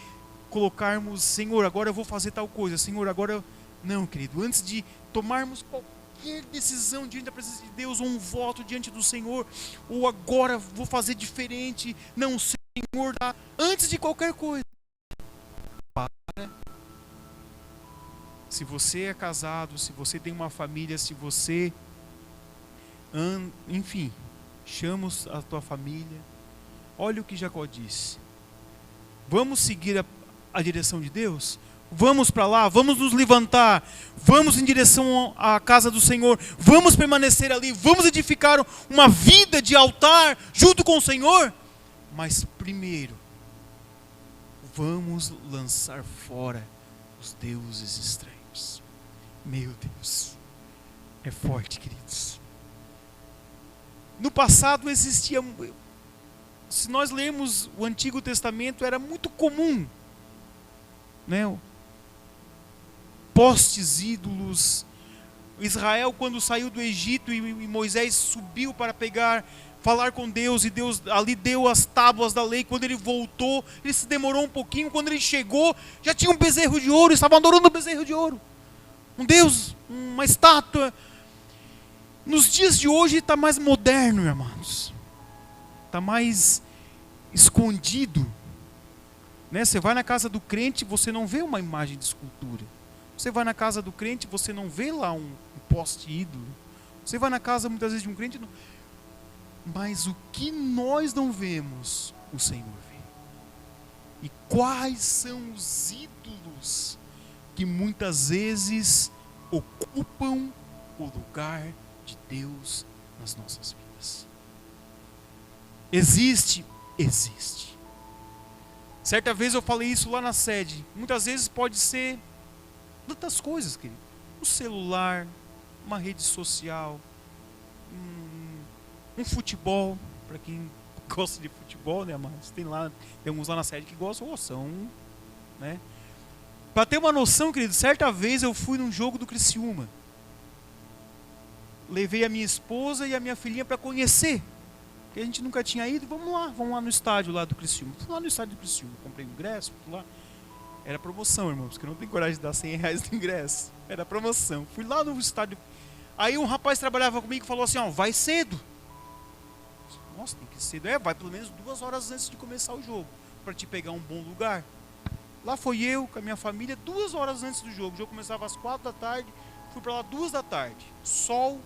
colocarmos, Senhor, agora eu vou fazer tal coisa, Senhor, agora não, querido, antes de tomarmos qualquer decisão diante da presença de Deus, ou um voto diante do Senhor, ou agora vou fazer diferente, não, Senhor, antes de qualquer coisa, se você é casado, se você tem uma família, se você, enfim, chama a tua família, olha o que Jacó disse. Vamos seguir a direção de Deus? Vamos para lá, vamos nos levantar, vamos em direção à casa do Senhor, vamos permanecer ali, vamos edificar uma vida de altar junto com o Senhor? Mas primeiro, vamos lançar fora os deuses estranhos. Meu Deus, é forte, queridos. No passado existia, se nós lermos o Antigo Testamento, era muito comum, né? Postes, ídolos. Israel, quando saiu do Egito e Moisés subiu para falar com Deus, e Deus ali deu as tábuas da lei. Quando ele voltou, ele se demorou um pouquinho. Quando ele chegou, já tinha um bezerro de ouro, estavam adorando um bezerro de ouro, um Deus, uma estátua. Nos dias de hoje está mais moderno, irmãos, está mais escondido, né? Você vai na casa do crente, você não vê uma imagem de escultura. Você vai na casa do crente, você não vê lá um poste ídolo. Você vai na casa muitas vezes de um crente, mas o que nós não vemos, o Senhor vê. E quais são os ídolos que muitas vezes ocupam o lugar de Deus nas nossas vidas? Existe. Certa vez eu falei isso lá na sede. Muitas vezes pode ser tantas coisas, querido. Um celular, uma rede social, um futebol, para quem gosta de futebol, né, mas tem uns lá na sede que gostam, né? Para ter uma noção, querido, certa vez eu fui num jogo do Criciúma. Levei a minha esposa e a minha filhinha para conhecer, porque a gente nunca tinha ido. Vamos lá no estádio lá do Criciúma. Fui lá no estádio do Criciúma, comprei um ingresso, fui lá. Era promoção, irmãos, porque eu não tenho coragem de dar R$100 de ingresso. Era promoção. Fui lá no estádio. Aí um rapaz trabalhava comigo e falou assim, vai cedo. Nossa, tem que ir cedo. Vai pelo menos 2 horas antes de começar o jogo, para te pegar um bom lugar. Lá foi eu, com a minha família, 2 horas antes do jogo. O jogo começava às 4 da tarde, fui para lá 2 da tarde. Sol,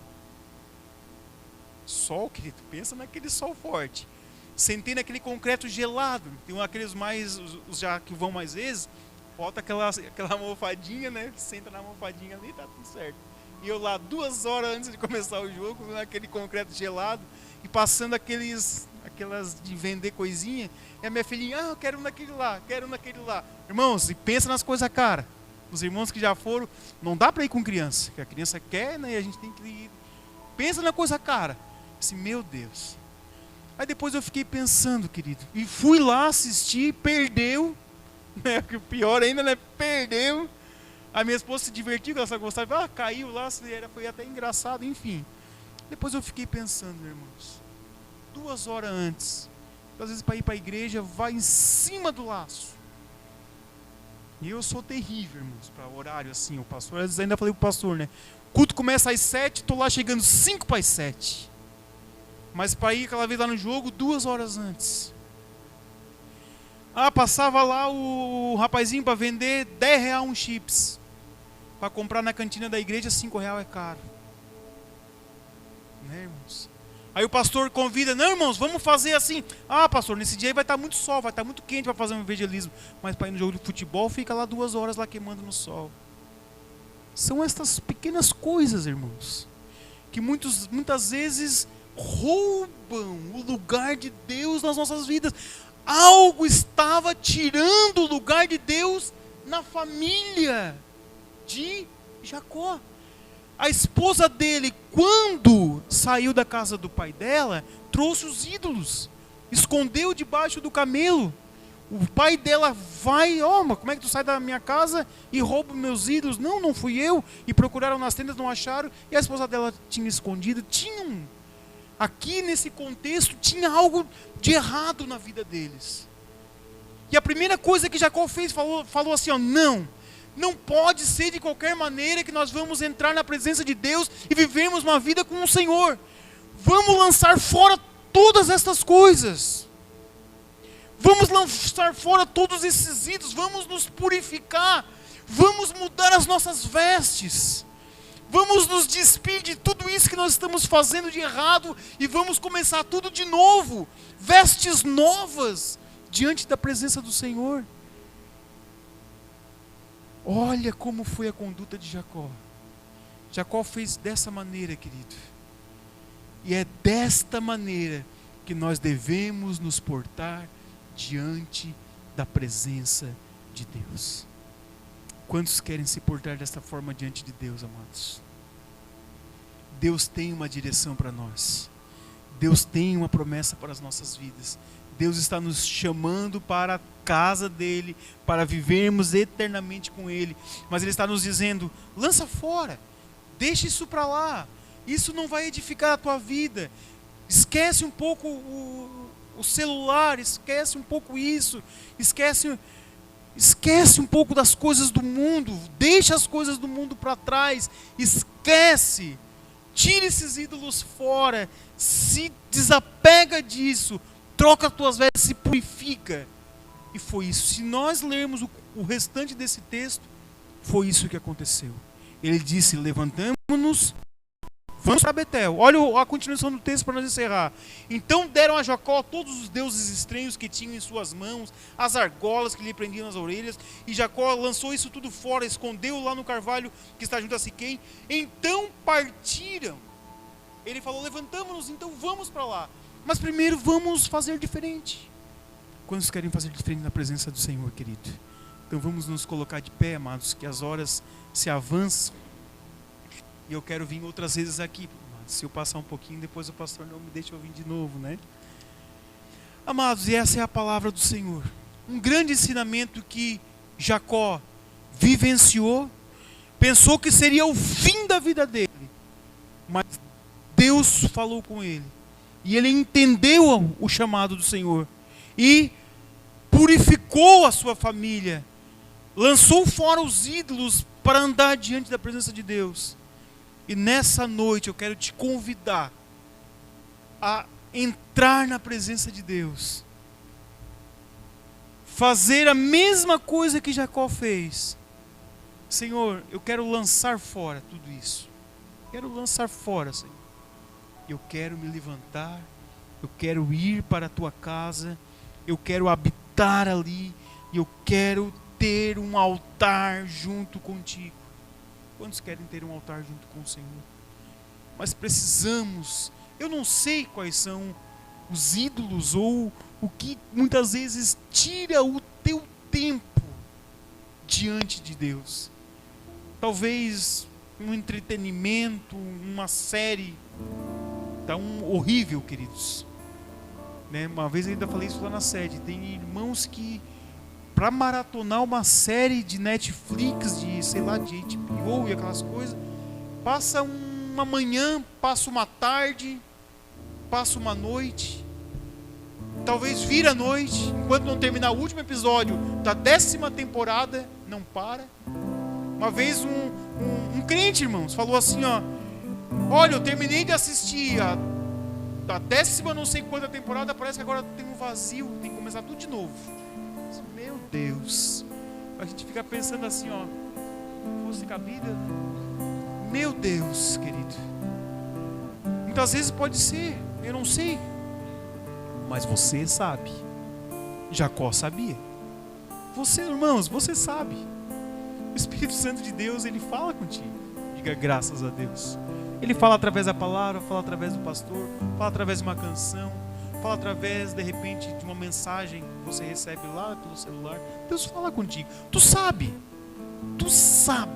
querido, pensa naquele sol forte. Sentei naquele concreto gelado. Tem aqueles os já que vão mais vezes, bota aquela almofadinha, né? Senta na almofadinha ali, tá tudo certo. E eu lá 2 horas antes de começar o jogo, naquele concreto gelado, e passando aquelas de vender coisinha, e a minha filhinha, eu quero um naquele lá. Irmãos, e pensa nas coisas cara. Os irmãos que já foram, não dá para ir com criança, que a criança quer, né? E a gente tem que ir. Pensa na coisa cara. Assim, meu Deus. Aí depois eu fiquei pensando, querido, e fui lá assistir, perdeu, né? Que o pior ainda, né? Perdeu. A minha esposa se divertiu, ela só gostava, caiu lá, foi até engraçado, enfim. Depois eu fiquei pensando, irmãos, 2 horas antes, às vezes para ir para a igreja, vai em cima do laço. E eu sou terrível, irmãos, para horário assim, o pastor, às vezes ainda falei pro pastor, né? O culto começa às 7, estou lá chegando 5 para as 7. Mas para ir aquela vez lá no jogo, 2 horas antes. Passava lá o rapazinho para vender R$10 um chips. Para comprar na cantina da igreja, R$5 é caro. Né, irmãos? Aí o pastor convida, não, irmãos, vamos fazer assim. Pastor, nesse dia aí vai estar muito sol, vai estar muito quente para fazer um evangelismo. Mas para ir no jogo de futebol, fica lá 2 horas lá queimando no sol. São estas pequenas coisas, irmãos, que muitas vezes roubam o lugar de Deus nas nossas vidas. Algo estava tirando o lugar de Deus na família de Jacó. A esposa dele, quando saiu da casa do pai dela, trouxe os ídolos, escondeu debaixo do camelo. O pai dela vai, mas como é que tu sai da minha casa e rouba meus ídolos? Não, não fui eu. E procuraram nas tendas, não acharam. E a esposa dela tinha escondido. Aqui nesse contexto, tinha algo de errado na vida deles. E a primeira coisa que Jacó fez, falou assim, não pode ser de qualquer maneira que nós vamos entrar na presença de Deus e vivermos uma vida com o Senhor. Vamos lançar fora todas estas coisas. Vamos lançar fora todos esses ídolos, vamos nos purificar, vamos mudar as nossas vestes. Vamos nos despir de tudo isso que nós estamos fazendo de errado e vamos começar tudo de novo. Vestes novas diante da presença do Senhor. Olha como foi a conduta de Jacó. Jacó fez dessa maneira, querido. E é desta maneira que nós devemos nos portar diante da presença de Deus. Quantos querem se portar desta forma diante de Deus, amados? Deus tem uma direção para nós. Deus tem uma promessa para as nossas vidas. Deus está nos chamando para a casa dEle, para vivermos eternamente com Ele. Mas Ele está nos dizendo, lança fora, deixa isso para lá. Isso não vai edificar a tua vida. Esquece um pouco o celular, esquece um pouco isso, esquece um pouco das coisas do mundo, deixa as coisas do mundo para trás, esquece, tira esses ídolos fora, se desapega disso, troca as tuas vestes, se purifica. E foi isso. Se nós lermos o restante desse texto, foi isso que aconteceu. Ele disse, levantamo-nos, vamos para Betel. Olha a continuação do texto para nós encerrar. Então deram a Jacó todos os deuses estranhos que tinham em suas mãos, as argolas que lhe prendiam nas orelhas, e Jacó lançou isso tudo fora, escondeu lá no carvalho que está junto a Siquém. Então partiram. Ele falou, levantamo-nos, então vamos para lá. Mas primeiro vamos fazer diferente. Quantos querem fazer diferente na presença do Senhor, querido? Então vamos nos colocar de pé, amados, que as horas se avançam. E eu quero vir outras vezes aqui. Se eu passar um pouquinho, depois o pastor não me deixa eu vir de novo, né? Amados, e essa é a palavra do Senhor. Um grande ensinamento que Jacó vivenciou, pensou que seria o fim da vida dele. Mas Deus falou com ele. E ele entendeu o chamado do Senhor. E purificou a sua família. Lançou fora os ídolos para andar diante da presença de Deus. E nessa noite eu quero te convidar a entrar na presença de Deus. Fazer a mesma coisa que Jacó fez. Senhor, eu quero lançar fora tudo isso. Quero lançar fora, Senhor. Eu quero me levantar. Eu quero ir para a tua casa. Eu quero habitar ali. E eu quero ter um altar junto contigo. Quantos querem ter um altar junto com o Senhor? Mas precisamos, eu não sei quais são os ídolos ou o que muitas vezes tira o teu tempo diante de Deus. Talvez um entretenimento, uma série, tá horrível, queridos. Né? Uma vez eu ainda falei isso lá na sede, tem irmãos que para maratonar uma série de Netflix, de sei lá, de HBO e aquelas coisas, passa uma manhã, passa uma tarde, passa uma noite, talvez vira a noite, enquanto não terminar o último episódio da 10ª temporada, não para. Uma vez um crente, irmãos, falou assim, olha, eu terminei de assistir da 10ª não sei quanta temporada, parece que agora tem um vazio, tem que começar tudo de novo. Meu Deus, a gente fica pensando assim, ó, fosse cabida, meu Deus, querido. Muitas vezes pode ser, eu não sei, mas você sabe. Jacó sabia. Você, irmãos, você sabe. O Espírito Santo de Deus, ele fala contigo. Diga graças a Deus. Ele fala através da palavra, fala através do pastor, fala através de uma canção, fala através, de repente, de uma mensagem que você recebe lá pelo celular. Deus fala contigo. Tu sabe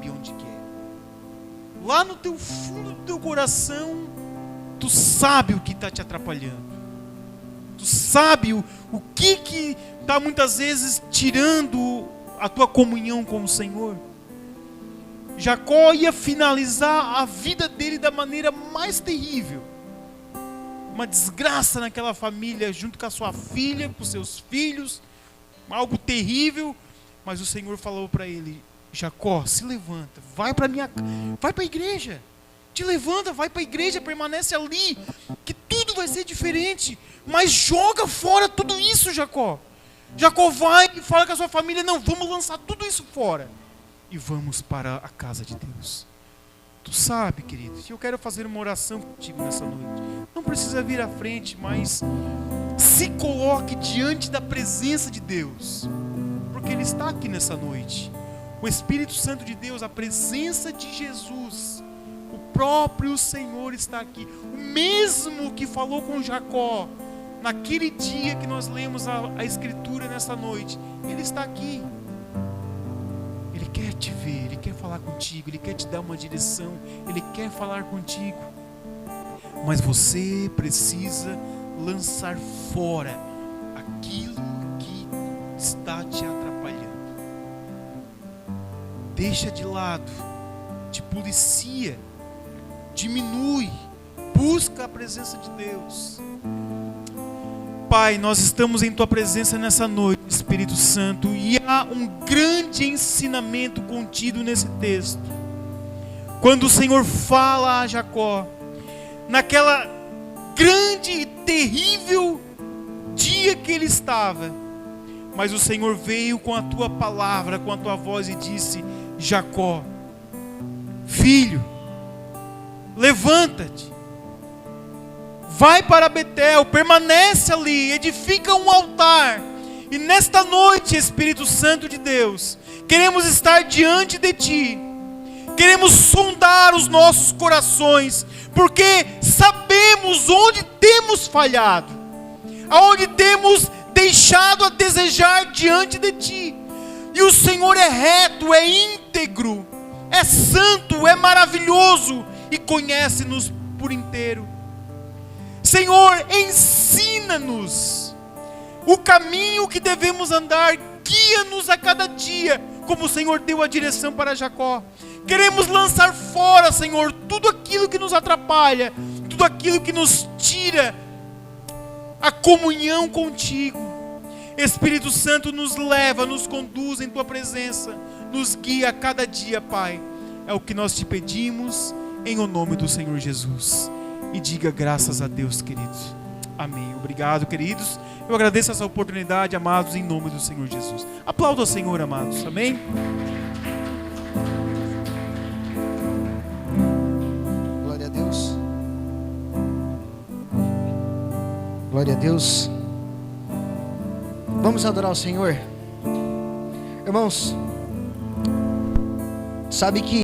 onde que é. Lá no teu fundo do teu coração, tu sabe o que está te atrapalhando. Tu sabe o que está muitas vezes tirando a tua comunhão com o Senhor. Jacó ia finalizar a vida dele da maneira mais terrível. Uma desgraça naquela família, junto com a sua filha, com seus filhos. Algo terrível. Mas o Senhor falou para ele: Jacó, se levanta, vai para a igreja. Te levanta, vai para a igreja, permanece ali, que tudo vai ser diferente. Mas joga fora tudo isso, Jacó. Jacó vai e fala com a sua família: não, vamos lançar tudo isso fora e vamos para a casa de Deus. Tu sabe, querido, eu quero fazer uma oração contigo nessa noite. Não precisa vir à frente, mas se coloque diante da presença de Deus, porque Ele está aqui nessa noite. O Espírito Santo de Deus, a presença de Jesus, o próprio Senhor está aqui. O mesmo que falou com Jacó naquele dia que nós lemos a Escritura nessa noite, Ele está aqui. Ele quer te ver, Ele quer falar contigo, Ele quer te dar uma direção, Ele quer falar contigo. Mas você precisa lançar fora aquilo que está te atrapalhando. Deixa de lado, te policia, diminui, busca a presença de Deus. Pai, nós estamos em Tua presença nessa noite, Espírito Santo, e há um grande ensinamento contido nesse texto. Quando o Senhor fala a Jacó, naquela grande e terrível dia que ele estava, mas o Senhor veio com a Tua palavra, com a Tua voz e disse: Jacó, filho, levanta-te, vai para Betel, permanece ali, edifica um altar. E nesta noite, Espírito Santo de Deus, queremos estar diante de Ti, queremos sondar os nossos corações, porque sabemos onde temos falhado, aonde temos deixado a desejar diante de Ti. E o Senhor é reto, é íntegro, é santo, é maravilhoso e conhece-nos por inteiro. Senhor, ensina-nos o caminho que devemos andar, guia-nos a cada dia, como o Senhor deu a direção para Jacó. Queremos lançar fora, Senhor, tudo aquilo que nos atrapalha, tudo aquilo que nos tira a comunhão contigo. Espírito Santo, nos leva, nos conduz em Tua presença, nos guia a cada dia, Pai. É o que nós te pedimos, em o nome do Senhor Jesus. E diga graças a Deus, queridos. Amém. Obrigado, queridos. Eu agradeço essa oportunidade, amados, em nome do Senhor Jesus. Aplauda ao Senhor, amados. Amém. Glória a Deus. Glória a Deus. Vamos adorar o Senhor. Irmãos, sabe que